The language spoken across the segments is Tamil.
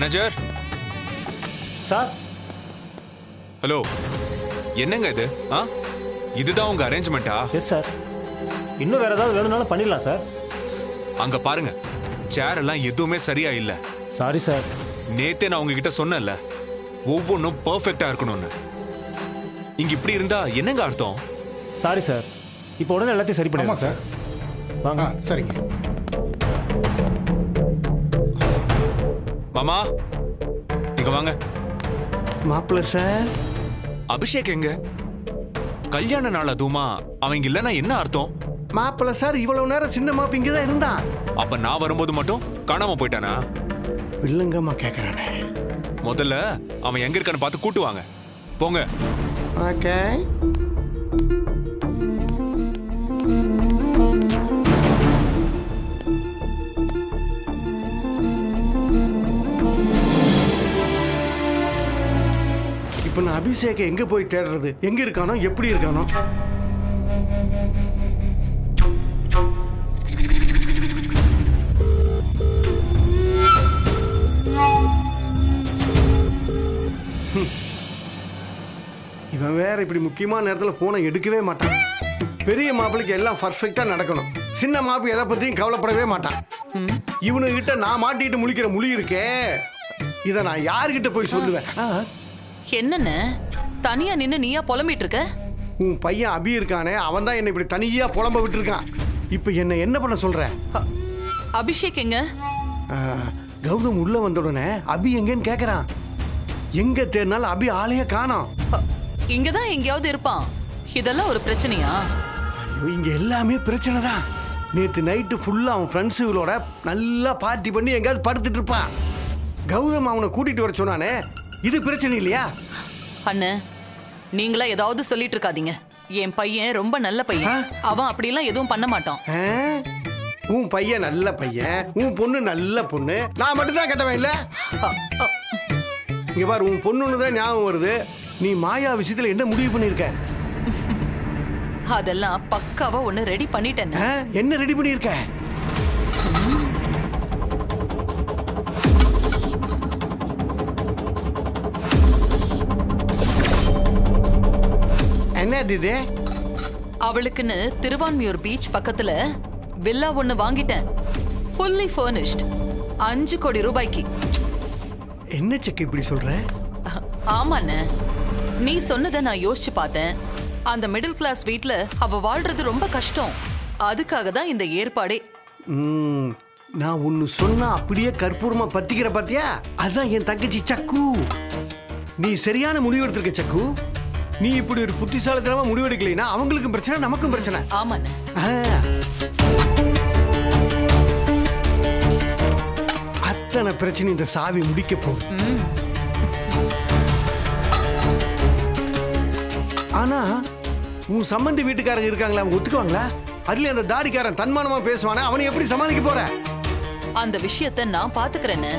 Manager sir. ஹலோ, என்னங்க இது? இதுதான் உங்க அரேஞ்ச்மெண்டா? Yes sir. இன்னும் வேற ஏதாவது வேணும்னாலும் பண்ணிடலாம் சார். அங்க பாருங்க, சேர் எல்லாம் எதுவுமே சரியா இல்ல. Sorry sir. நேத்தே நான் உங்ககிட்ட சொன்னேன்ல, ஒவ்வொன்றும் பெர்ஃபெக்ட்டா இருக்கணும்னு. இங்க இப்படி இருந்தா என்னங்க அர்த்தம்? Sorry sir. இப்போ உடனே எல்லாத்தையும் சரி பண்ணிடலாம் சார். வாங்க. சரிங்க மாமா, இங்க வாங்க. மாப்பிள்ள சார். அபிஷேக் எங்க? கல்யாண நாள் அதுவுமா? அவங்க இல்லைன்னா என்ன அர்த்தம்? மாப்பிள்ள சார் இவ்வளவு நேரம் சின்ன மாப்பு இங்கதான் இருந்தான். அப்ப நான் வரும்போது மட்டும் காணாம போயிட்டானா? வில்லங்கம்மா கேக்குறானே. முதல்ல அவன் எங்க இருக்கான்னு பார்த்து கூட்டு வாங்க. போங்க. ஓகே. இப்ப நான் அபிஷேக எங்க போய் தேடுறது? எங்க இருக்கானோ, எப்படி இருக்கானோ? இவன் வேற இப்படி முக்கியமான நேரத்தில் போனை எடுக்கவே மாட்டான். பெரிய மாப்பிளைக்கு எல்லாம் பர்ஃபெக்டா நடக்கணும். சின்ன மாப்பு எதை பத்தியும் கவலைப்படவே மாட்டான். இவனுகிட்ட நான் மாட்டிட்டு முழிக்கிற முழி இருக்கே, இதை நான் யாருகிட்ட போய் சொல்லுவேன்? என்னன்னு தனியா நின்னு நீயா புலம்பிட்டு இருக்க? உன் பையன் அபி இருக்கானே, அவன் தான் என்னை இப்படி தனியா புலம்ப விட்டு இருக்கான். இப்ப என்ன பண்ண சொல்ற? அபிஷேக் எங்க? கௌதம் உள்ள வந்த உடனே அபி எங்கன்னு கேக்குறான். எங்க தேடினாலும் அபி ஆளையே காணோம். இங்கதான் எங்கேயாவது இருப்பான். இதெல்லாம் ஒரு பிரச்சனையா? ஐயோ, இங்க எல்லாமே பிரச்சனை தான். நேற்று நைட்டு ஃபுல்லா அவன் ஃப்ரெண்ட்ஸுகளோட நல்லா பார்ட்டி பண்ணி எங்கேயாவது படுத்துட்டு இருப்பான். கௌதம் அவனை கூட்டிட்டு வர சொன்னானே, இது பிரச்சனை இல்லையா? அண்ணே, நீங்களா ஏதாவது சொல்லிட்டு இருக்காதீங்க. என் பையன் ரொம்ப நல்ல பையன். அவன் அப்படிலாம் எதுவும் பண்ண மாட்டான். உன் பையன் நல்ல பையன், உன் பொண்ணு நல்ல பொண்ணு, நான் மட்டும்தான் கெட்டவன் இல்ல? இங்க பாரு, உன் பொண்ணுன்னு தான் ஞாபகம் வருது. நீ மாயா விஷயத்துல என்ன முடிவு பண்ணிருக்க? அதெல்லாம் பக்காவா ஒண்ணு ரெடி பண்ணிட்டேன். என்ன ரெடி பண்ணிருக்க? என்ன இது? அவளுக்குன்னு திருவான்மியூர் பீச் பக்கத்துல வில்லா ஒண்ணு வாங்கிட்டேன். Fully furnished. 5 கோடி ரூபாய்க்கு. என்ன செக் இப்படி சொல்ற? ஆமாண்ணே, நீ சொன்னதை நான் யோசிச்சு பார்த்தேன். அந்த மிடில் கிளாஸ் வீட்ல அவ வாழ்றது ரொம்ப கஷ்டம். அதுக்காக தான் இந்த ஏற்பாடே. நான் ஒன்னு சொன்னா அப்படியே கற்பூரமா பத்திக்கிற பாத்தியா? அதான் என் தங்கச்சி சக்கு. நீ சரியான முடிவு எடுத்திருக்க சக்கு. நீ இப்படி ஒரு புத்திசாலித்தனமா முடிவெடுக்கலைன்னா அவங்களுக்கும் பிரச்சனை, நமக்கும் பிரச்சனை. ஆமாண்ணே. அத்தனை பிரச்சனை இந்த சாவி முடிக்க போகுது. ஆனா உன் சம்பந்தி வீட்டுக்காரங்க இருக்காங்களா, அவங்க ஒத்துக்குவாங்களா? அதுல அந்த தாடிக்காரன் தன்மானமா பேசுவானே, அவனை எப்படி சமாளிக்க போற? அந்த விஷயத்தை நான் பாத்துக்கிறேன்னு.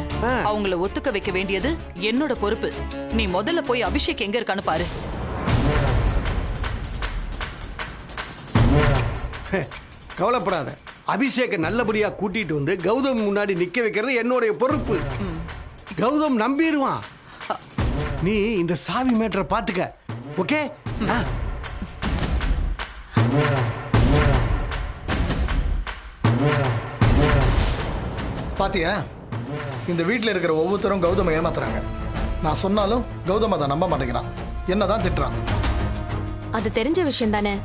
அவங்கள ஒத்துக்க வைக்க வேண்டியது என்னோட பொறுப்பு. நீ முதல்ல போய் அபிஷேக் எங்க இருக்கான்னு பாரு. கவலைப்படாத, அபிஷேக நல்லபடியா கூட்டிட்டு வந்து கௌதம் முன்னாடி நிக்க வைக்கிறது என்னுடைய பொறுப்பு. கௌதம் நம்பிடுவான். நீ இந்த சாவி மேட்டரை பாத்துக்க. ஓகே? பாத்தியா, இந்த வீட்டில் இருக்கிற ஒவ்வொருத்தரும் கௌதம ஏமாத்துறாங்க. நான் சொன்னாலும் கௌதம் அதை நம்ப மாட்டேங்கிறான். என்னதான் திட்டுறான். அது தெரிஞ்ச விஷயம் தானே.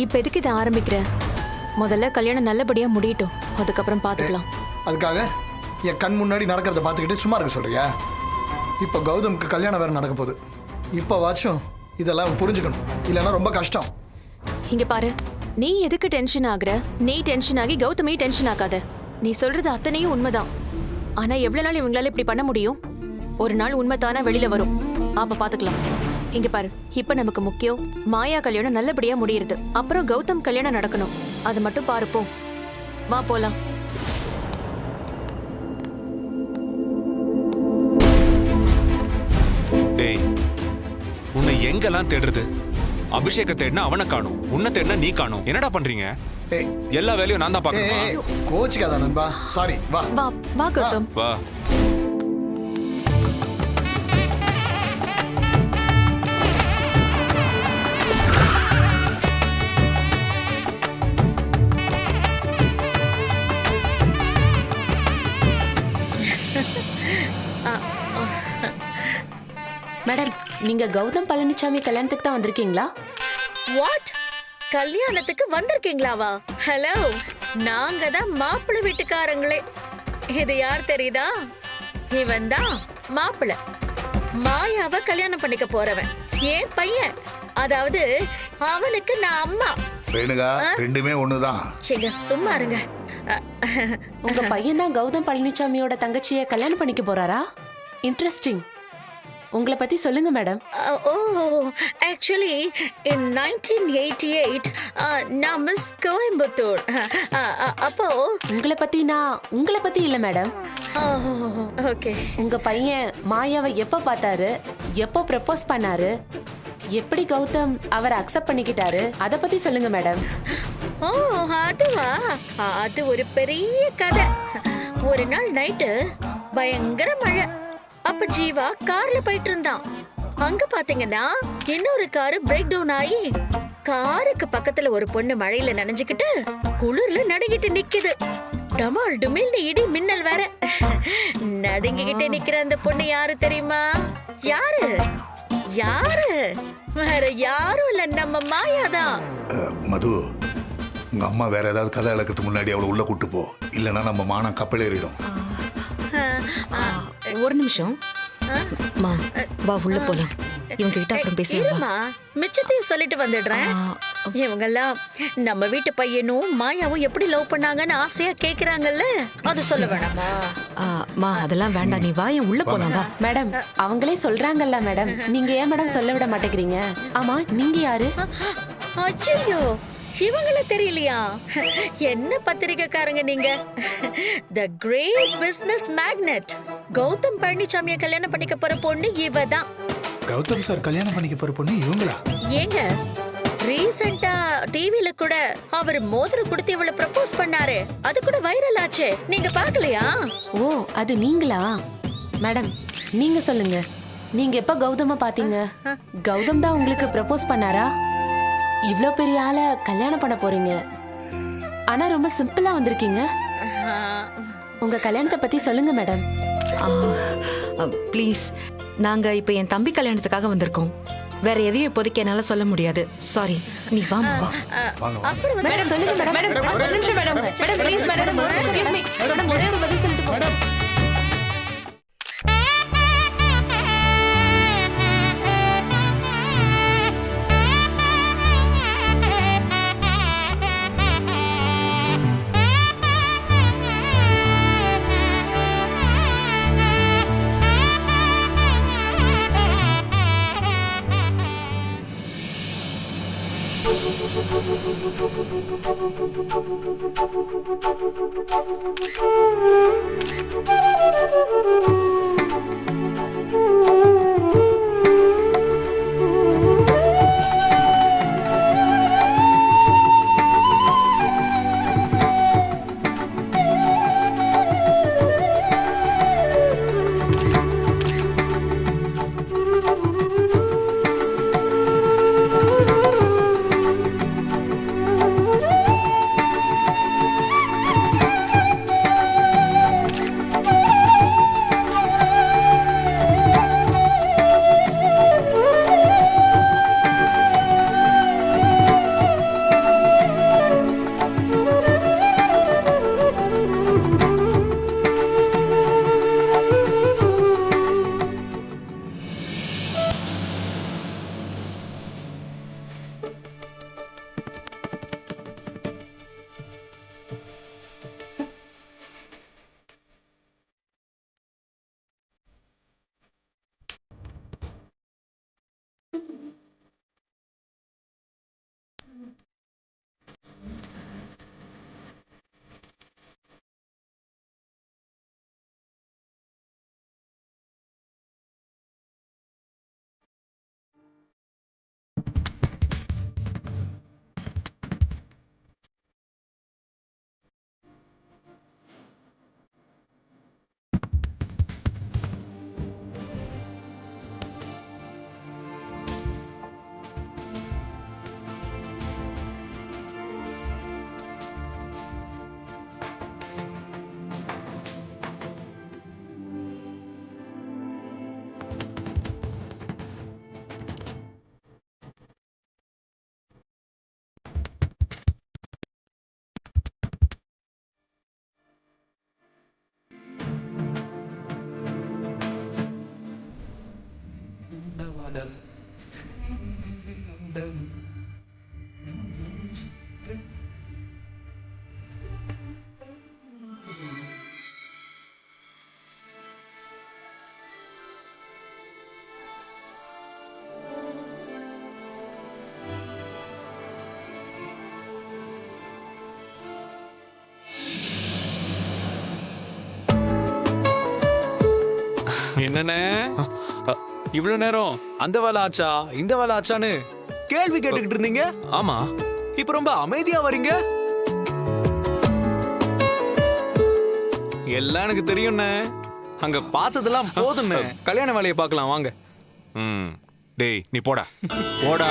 இப்ப எதுக்கு இதை ஆரம்பிக்கிற? முதல்ல கல்யாணம் நல்லபடியா முடியட்டும், அதுக்கப்புறம் பாத்துக்கலாம். அதுக்காக என் கண் முன்னாடி நடக்கிறத பார்த்துக்கிட்டு சும்மா இருக்க சொல்றியா? இப்போ கௌதம்க்கு கல்யாணம் வேற நடக்க போகுது. இப்போ வாச்சும் இதெல்லாம் புரிஞ்சுக்கணும், இல்லைன்னா ரொம்ப கஷ்டம். இங்க பாரு, நீ எதுக்கு டென்ஷன் ஆகுற? நீ டென்ஷன் ஆகி கௌதமே டென்ஷன் ஆகாத. நீ சொல்றது அத்தனையும் உண்மைதான். ஆனா எவ்வளவு நாள் இவங்களால இப்படி பண்ண முடியும்? ஒரு நாள் உண்மை தானா வெளியில வரும், அப்ப பாத்துக்கலாம். இங்க பாரு, இப்ப நமக்கு முக்கியம் மாயா கல்யாணம் நல்லபடியா முடியுது. அப்புறம் கௌதம் கல்யாணம் நடக்கணும். அது மட்டும் பாருப்போ. வா போலாம். டேய், உன்னை எங்கெல்லாம் தேடுறது? அபிஷேக தேடினா அவனை காணும், உன்னை தேடினா நீ காணும். என்னடா பண்றீங்க? எல்லா வேலையும் நான் தான் பார்க்கணும். கோச்சிக்காத நண்பா, சாரி. வா வா வா கௌதம். வா. மேடம் நீங்க கௌதம் பழனிசாமி கல்யாணத்துக்கு தான் வந்திருக்கீங்களா? வாட்? கல்யாணத்துக்கு வந்திருக்கீங்களாவா? ஹலோ, நாங்க தான் மாப்பிள்ளை வீட்டுக்காரங்களே. இது யார் தெரியுதா? இவன் தான் மாப்பிள்ளை. மாயாவை கல்யாணம் பண்ணிக்க போறவன் என் பையன். அதாவது அவனுக்கு நான் அம்மா. ரேணுகா, ரெண்டுமே ஒண்ணுதான். சரிங்க, சும்மா இருங்க. உங்க பையன் தான் கௌதம் பழனிசாமியோட தங்கச்சியை கல்யாணம் பண்ணிக்க போறாரா? இன்ட்ரெஸ்டிங். உங்களை பத்தி சொல்லுங்க மேடம். ஓ, ஆக்சுவலி இன் 1988 நான் மிஸ் கோயம்புத்தூர். அப்போ உங்களை பத்தி இல்ல மேடம். ஓகே. உங்க பையன் மாயாவை எப்ப பார்த்தாரு, எப்போ ப்ரப்போஸ் பண்ணாரு, எப்படி கௌதம் அவரை அக்செப்ட் பண்ணிக்கிட்டாரு, அத பத்தி சொல்லுங்க மேடம். ஓ, அதுவா? அது ஒரு பெரிய கதை. ஒரு நாள் நைட்டு பயங்கர மழை. அப்ப ஜீவா கார்ல போயிட்டு இருந்தான். அங்க பாத்தீங்கன்னா இன்னொரு காரு பிரேக் டவுன் ஆகி காருக்கு பக்கத்துல ஒரு பொண்ணு மழையில நனைஞ்சுக்கிட்டு குளிர்ல நடுங்கிட்டு நிக்குது. டமால் டுமில்னு இடி மின்னல் வேற. நடுங்கிக்கிட்டே நிக்கிற அந்த பொண்ணு யாரு தெரியுமா? யாரு யாரு? வேற யாரும் இல்ல, நம்ம மாயாதான். மது, உங்க அம்மா வேற ஏதாவது கதை இழக்கிறதுக்கு முன்னாடி அவளை உள்ள கூட்டு போ, இல்லைன்னா நம்ம மானம் கப்பல் ஏறிடும். ஒரு நிமிஷம் மா, வா உள்ள போலாம். இவங்க கிட்ட அப்புறம் பேசலாம். மிச்சத்தையும் சொல்லிட்டு வந்துடுறேன். இவங்கெல்லாம் நம்ம வீட்டு பையனும் மாயாவும் எப்படி லவ் பண்ணாங்கன்னு ஆசையா கேக்குறாங்கல்ல, அது சொல்ல வேணாமா? மா அதெல்லாம் வேண்டாம், நீ வா, என் உள்ள போலாம் வா. மேடம் அவங்களே சொல்றாங்கல்ல மேடம், நீங்க ஏன் மேடம் சொல்ல விட மாட்டேங்கிறீங்க? ஆமா, நீங்க யாரு? ஐயோ, இவங்கள தெரியலையா? என்ன பத்திரிக்கைக்காரங்க நீங்க? தி கிரேட் பிசினஸ் மேக்னெட் கௌதம் பழனிசாமியை கல்யாணம் பண்ணிக்க போற பொண்ணு இவதான். கௌதம் சார் கல்யாணம் பண்ணிக்க போற பொண்ணு இவங்களா? ஏங்க, ரீசெண்டா டிவில கூட அவர் மோதிரம் கொடுத்து இவளை ப்ரப்போஸ் பண்ணாரு. அது கூட வைரல் ஆச்சு. நீங்க பார்க்கலையா? ஓ, அது நீங்களா? மேடம் நீங்க சொல்லுங்க, நீங்க எப்ப கௌதம பாத்தீங்க? கௌதம் தான் உங்களுக்கு ப்ரப்போஸ் பண்ணாரா? இவ்ளோ பெரிய ஆளை கல்யாணம் பண்ண போறீங்க, ஆனா ரொம்ப சிம்பிளா வந்திருக்கீங்க. உங்க கல்யாணத்தை பத்தி சொல்லுங்க மேடம். ப்ளீஸ், நாங்க இப்ப என் தம்பி கல்யாணத்துக்காக வந்திருக்கோம். வேற எதையும் இப்போதைக்கு என்னால சொல்ல முடியாது. சாரி, நீ வா. மேடம் சொல்லுங்க மேடம். மேடம் ஒரு நிமிஷம் madam. Madam please madam, excuse me madam, ஒரே ஒரு பதில் சொல்லிட்டு போங்க. என்னண்ணே இவ்வளவு நேரம் அந்த வேலை ஆச்சா இந்த வேலை ஆச்சான்னு கேள்வி கேட்டுக்கிட்டு இருந்தீங்க. ஆமா, இப்ப ரொம்ப அமைதியா வரீங்க. எல்லாம் எனக்கு தெரியும்ண்ணே. அங்க பார்த்ததெல்லாம் போதும்ண்ணே. கல்யாண வேலையை பார்க்கலாம் வாங்க. டேய் நீ போடா போடா.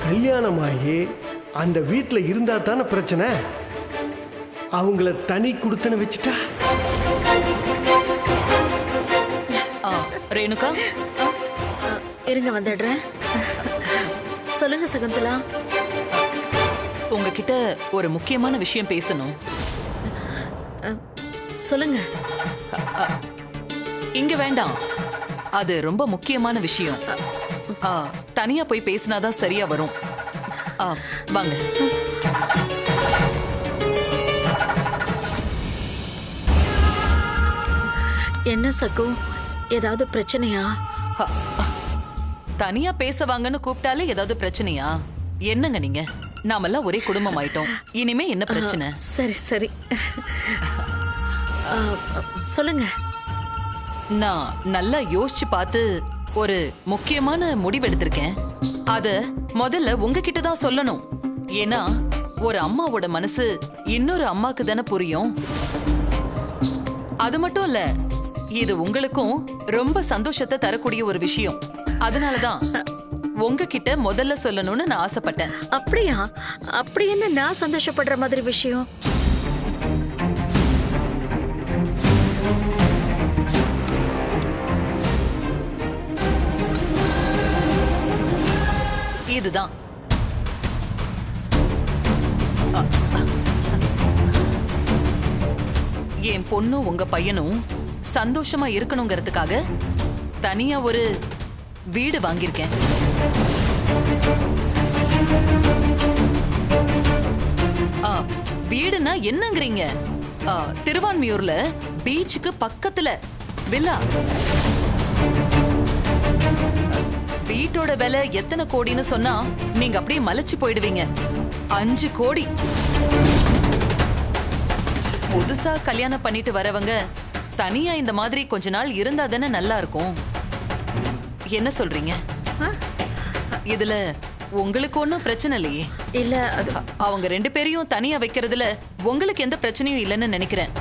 கல்யாணமாகி அந்த வீட்டில் இருந்தா தானே பிரச்சனை. அவங்கள தனி கொடுத்தன வச்சுட்டா. ரேணுகா, இருங்க வந்துடுறேன். சொல்லுங்க சகுந்தலா. உங்ககிட்ட ஒரு முக்கியமான விஷயம் பேசணும். சொல்லுங்க. இங்க வேண்டாம், அது ரொம்ப முக்கியமான விஷயம். தனியா போய் பேசினாதான் சரியா வரும். வாங்க. என்ன சகு, ஏதாவது பிரச்சனையா? தனியா பேச வாங்கன்னு கூப்பிட்டாலே ஏதாவது பிரச்சனையா? என்னங்க நீங்க? நாமெல்லாம் ஒரே குடும்பம் ஆயிட்டோம். இனிமே என்ன பிரச்சனை? சரி சரி, சொல்லுங்க. நான் நல்லா யோசிச்சு பார்த்து ஒரு முக்கியமான முடிவெடுத்திருக்கேன். அத முதல்ல உங்ககிட்ட தான் சொல்லணும். ஏன்னா ஒரு அம்மாவோட மனசு இன்னொரு அம்மாக்கு தானே புரியும். அது மட்டும் இல்ல, இது உங்களுக்கும் ரொம்ப சந்தோஷத்தை தரக்கூடிய ஒரு விஷயம். அதனாலதான் உங்ககிட்ட முதல்ல சொல்லணும்னு நான் ஆசைப்பட்டேன். அப்படியா? அப்படி என்ன நான் சந்தோஷப்படுற மாதிரி விஷயம்? இதுதான். என் பொண்ணும் உங்க பையனும் சந்தோஷமா இருக்கணுங்கிறதுக்காக தனியா ஒரு வீடு வாங்கியிருக்கேன். வீடுனா என்னங்கிறீங்க? திருவான்மியூர்ல பீச்சுக்கு பக்கத்துல வில்லா. வீட்டோட விலை எத்தனை கோடின்னு சொன்னா நீங்க அப்படியே மலைச்சு போயிடுவீங்க. 5 கோடி. புதுசா கல்யாணம் பண்ணிட்டு வரவங்க தனியா இந்த மாதிரி கொஞ்ச நாள் இருந்தா தானே நல்லா இருக்கும். என்ன சொல்றீங்க? இதுல உங்களுக்கு ஒன்னும் பிரச்சனை இல்லையே? இல்ல, அவங்க 2 பேரையும் தனியா வைக்கிறதுல உங்களுக்கு எந்த பிரச்சனையும் இல்லைன்னு நினைக்கிறேன்.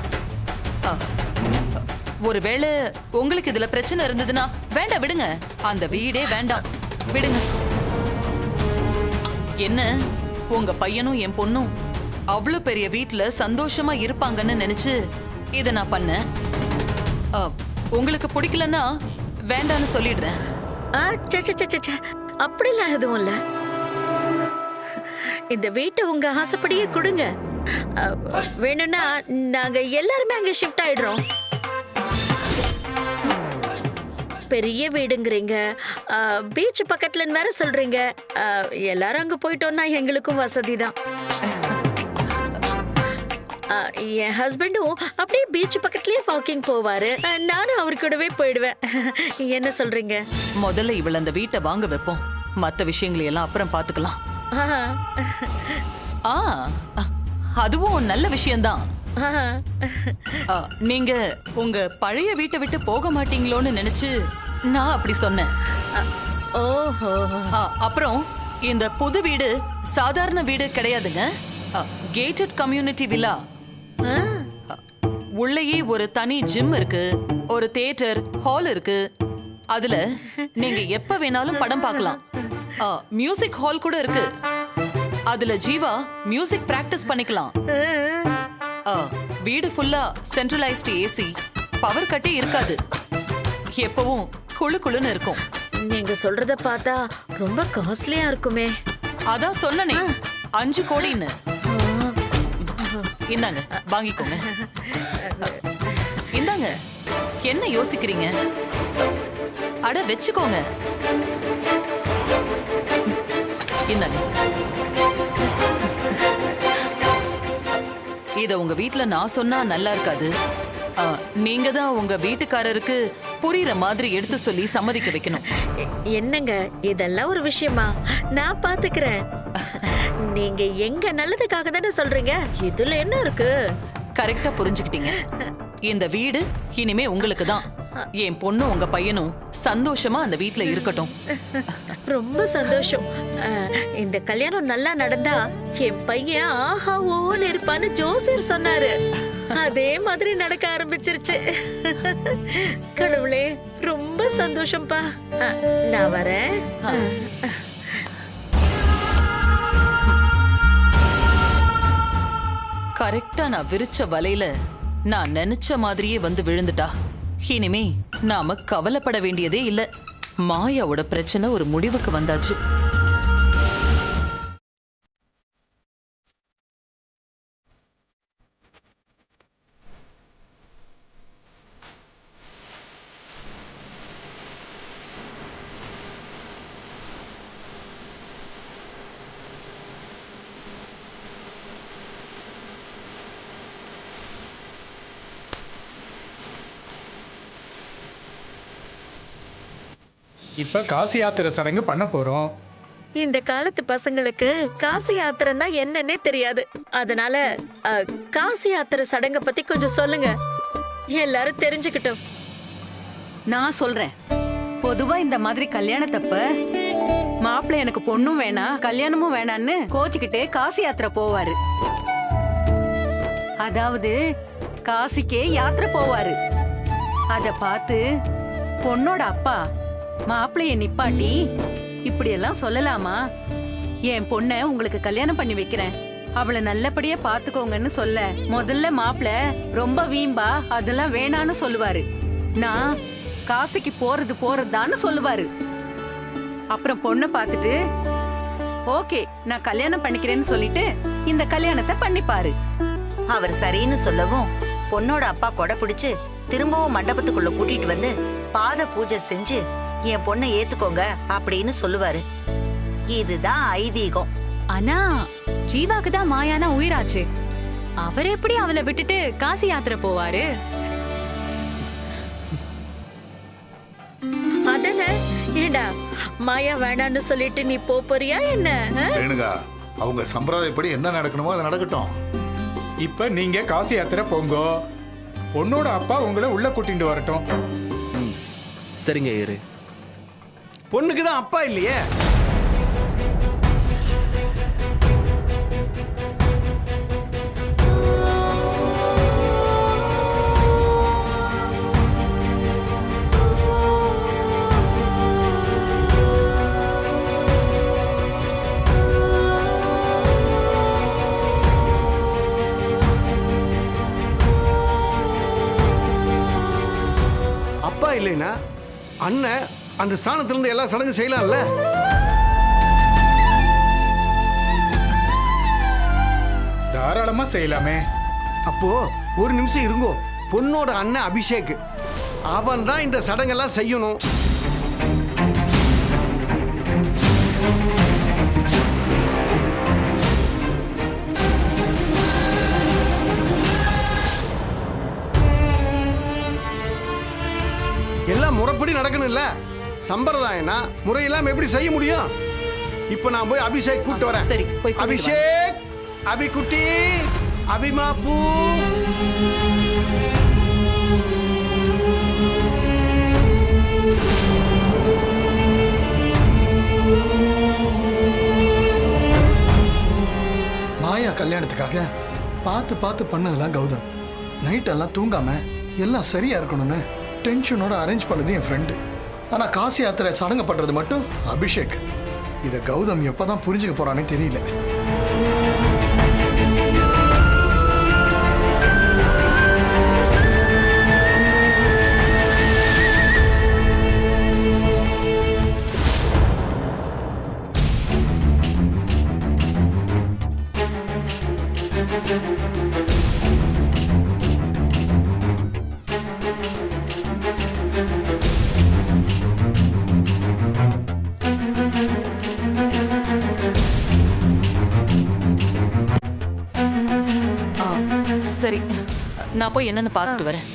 ஒருவேளை உங்களுக்கு இதுல பிரச்சனை இருந்ததுன்னா வேண்டாம், விடுங்க. அந்த வீடே வேண்டாம், விடுங்க. என்ன, உங்க பையனும் என் பொண்ணும் அவ்வளவு பெரிய வீட்டுல சந்தோஷமா இருப்பாங்கன்னு நினைச்சு இத நான் பண்ணேன். உங்களுக்கு பிடிக்கலன்னா வேண்டான்னு சொல்லிடுறேன். அப்படிலாம் எதுவும் இல்ல. இந்த வீட்டை உங்க ஆசைப்படியே கொடுங்க. வேணும்னா நாங்க எல்லாருமே அங்க ஷிஃப்ட் ஆயிடுறோம். பெரிய வீடுங்கிறீங்க, பீச் பக்கத்துலன்னு வேற சொல்றீங்க. எல்லாரும் அங்க போயிட்டோம்னா எங்களுக்கும் வசதி தான். என் ஹஸ்பண்டும் அப்படியே பீச் பக்கத்துலயே வாக்கிங் போவாரு. நானும் அவரு கூடவே போயிடுவேன். என்ன சொல்றீங்க? முதல்ல இவள அந்த வீட்டை வாங்க வைப்போம். மத்த விஷயங்களை எல்லாம் அப்புறம் பாத்துக்கலாம். அதுவும் நல்ல விஷயம்தான். நீங்க உங்க பழைய வீட்டை விட்டு போக மாட்டீங்களோன்னு நினைச்சு நான் அப்படி சொன்னேன். ஓஹோ. அப்புறம் இந்த புது வீடு சாதாரண வீடு கிடையாதுங்க. Gated community villa. உள்ளேயே ஒரு தனி ஜிம் இருக்கு, ஒரு தியேட்டர் ஹால் இருக்கு. அதுல நீங்க எப்ப வேணாலும் படம் பார்க்கலாம். மியூசிக் ஹால் கூட இருக்கு. அதுல ஜீவா மியூசிக் பிராக்டிஸ் பண்ணிக்கலாம். வீடு ஃபுல்லா சென்ட்ரலைஸ்டு ஏசி, பவர் கட்டே இருக்காது. எப்பவும் குளு குளுன்னு இருக்கும். நீங்க சொல்றத பார்த்தா ரொம்ப காஸ்ட்லியா இருக்குமே. அதான் சொன்னனே 5 கோடின்னு. இந்தாங்க, வாங்கிக்கோங்க. இந்தாங்க. என்ன யோசிக்கிறீங்க? அட வெச்சுக்கோங்க. இந்தாங்க. இத உங்க வீட்ல நான் சொன்னா நல்லா இருக்காது. நீங்க தான் உங்க வீட்டுக்காரருக்கு புரியுற மாதிரி எடுத்து சொல்லி சம்மதிக்க வைக்கணும். என்னங்க இதெல்லாம் ஒரு விஷயமா? நான் பாத்துக்கிறேன். நீங்க எங்க நல்லதுக்காக தானே சொல்றீங்க, இதுல என்ன இருக்கு? கரெக்டா புரிஞ்சுக்கிட்டீங்க. இந்த வீடு இனிமே உங்களுக்கு தான். என் பொண்ணும் உங்க பையனும் சந்தோஷமா அந்த வீட்ல இருக்கட்டும். ரொம்ப சந்தோஷம். இந்த கல்யாணம் நல்லா நடந்தா என் பையன் ஆஹா ஓன்னு இருப்பான்னு ஜோசியர் சொன்னாரு. அதே மாதிரி நடக்க ஆரம்பிச்சிருச்சு. கடவுளே ரொம்ப சந்தோஷம்ப்பா. நான் வரேன். கரெக்டா நான் விரிச்ச வலையில நான் நினைச்ச மாதிரியே வந்து விழுந்துட்டா. இனிமே நாம கவலைப்பட வேண்டியதே இல்ல. மாயாவோட பிரச்சனை ஒரு முடிவுக்கு வந்தாச்சு. இப்ப காசி யாத்திரை சடங்கு பண்ண போறோம். இந்த காலத்து பசங்களுக்கு காசி யாத்திரைன்னா என்னன்னே தெரியாது. அதனால காசி யாத்திரை சடங்கை பத்தி கொஞ்சம் சொல்லுங்க, எல்லாரும் தெரிஞ்சுக்கிட்டோம். நான் சொல்றேன். பொதுவா இந்த மாதிரி கல்யாணத்தப்ப மாப்பிள்ளை எனக்கு பொண்ணும் வேணாம் கல்யாணமும் வேணான்னு கோச்சிக்கிட்டே காசி யாத்திரை போவாரு. அதாவது காசிக்கே யாத்திரை போவாரு. அத பார்த்து பொண்ணோட அப்பா மாப்பிள்ளைய நிப்பாட்டி இப்படி எல்லாம் சொல்லலாமா, என் பொண்ண உங்களுக்கு கல்யாணம் பண்ணி வைக்கிறேன், அவளை நல்லபடியா பாத்துக்கோங்கன்னு சொல்ல முதல்ல மாப்பிள்ள ரொம்ப வீம்பா அதெல்லாம் வேணான்னு சொல்லுவாரு. நான் காசிக்கு போறதுதான்னு சொல்லுவாரு. அப்புறம் பொண்ணை பார்த்துட்டு ஓகே நான் கல்யாணம் பண்ணிக்கிறேன்னு சொல்லிட்டு இந்த கல்யாணத்தை பண்ணிப்பாரு. அவர் சரின்னு சொல்லவும் பொண்ணோட அப்பா கொடை பிடிச்சு திரும்பவும் மண்டபத்துக்குள்ள கூட்டிட்டு வந்து பாத பூஜை செஞ்சு என் பொண்ணை ஏத்துக்கோங்க அப்படின்னு சொல்லுவாரு. இதுதான் ஐதீகம். ஆனா ஜீவாக்கு தான் மாயானா உயிராச்சு. அவர் எப்படி அவளை விட்டுட்டு காசி யாத்திரை போவாரு? அதன ஏடா மாயா வேணான்னு சொல்லிட்டு நீ போறியா என்ன? ரேணுகா, அவங்க சம்பிரதாயப்படி என்ன நடக்கணுமோ அது நடக்கட்டும். இப்ப நீங்க காசி யாத்திரை போங்க. பொண்ணோட அப்பா உங்களை உள்ள கூட்டிட்டு வரட்டும். சரிங்க ஐயரு. பொண்ணுக்கு தான் அப்பா இல்லையே. அப்பா இல்லைன்னா அண்ணன் அந்த ஸ்தானத்திலிருந்து எல்லா சடங்கு செய்யலாம்ல. தாராளமா செய்யலாமே. அப்போ ஒரு நிமிஷம் இருங்கோ. பொண்ணோட அண்ணன் அபிஷேக் அவன் தான் இந்த சடங்கெல்லாம் செய்யணும். எல்லாம் முறைப்படி நடக்கணும்ல. சம்பிரதாயம்னா முறையெல்லாம் எப்படி செய்ய முடியும்? இப்ப நான் போய் அபிஷேக் கூப்பிட்டு வரேன். சரி, போய் கூட்டிட்டு வா. அபிஷேக், அபிகுட்டி, அபிமாப்பு. மாயா கல்யாணத்துக்காக பார்த்து பார்த்து பண்ணதெல்லாம் கௌதம். நைட்டெல்லாம் தூங்காம எல்லாம் சரியா இருக்கணும்னு டென்ஷனோட அரேஞ்ச் பண்ணது என் ஃப்ரெண்டு. ஆனால் காசி யாத்திரை சடங்கு பண்ணுறது மட்டும் அபிஷேக். இதை கௌதம் எப்போதான் புரிஞ்சுக்க போறானே தெரியல. சரி நான் போய் என்னன்னு பார்த்துட்டு வரேன்.